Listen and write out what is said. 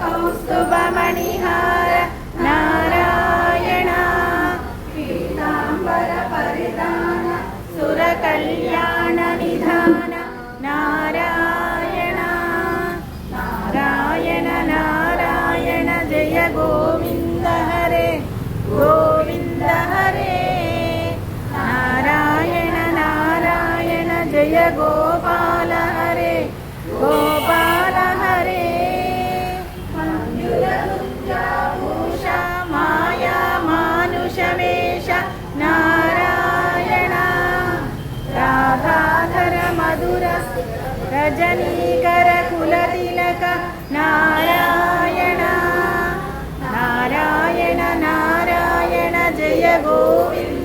कौस्तुभमणिहार नारायण पीताम्बर परिधान सुरकल्याण निधान नारायण नारायण नारायण जय गोविंद हरे गोविंद हरे नारायण नारायण जय गोपाल हरे गोपाल हरे मंजुलकुञ्जभूषा माया मानुषवेश नारायण राधाधर मधुर रजनीकर कुलतिलक नारायण नारायण नारायण जय गोविंद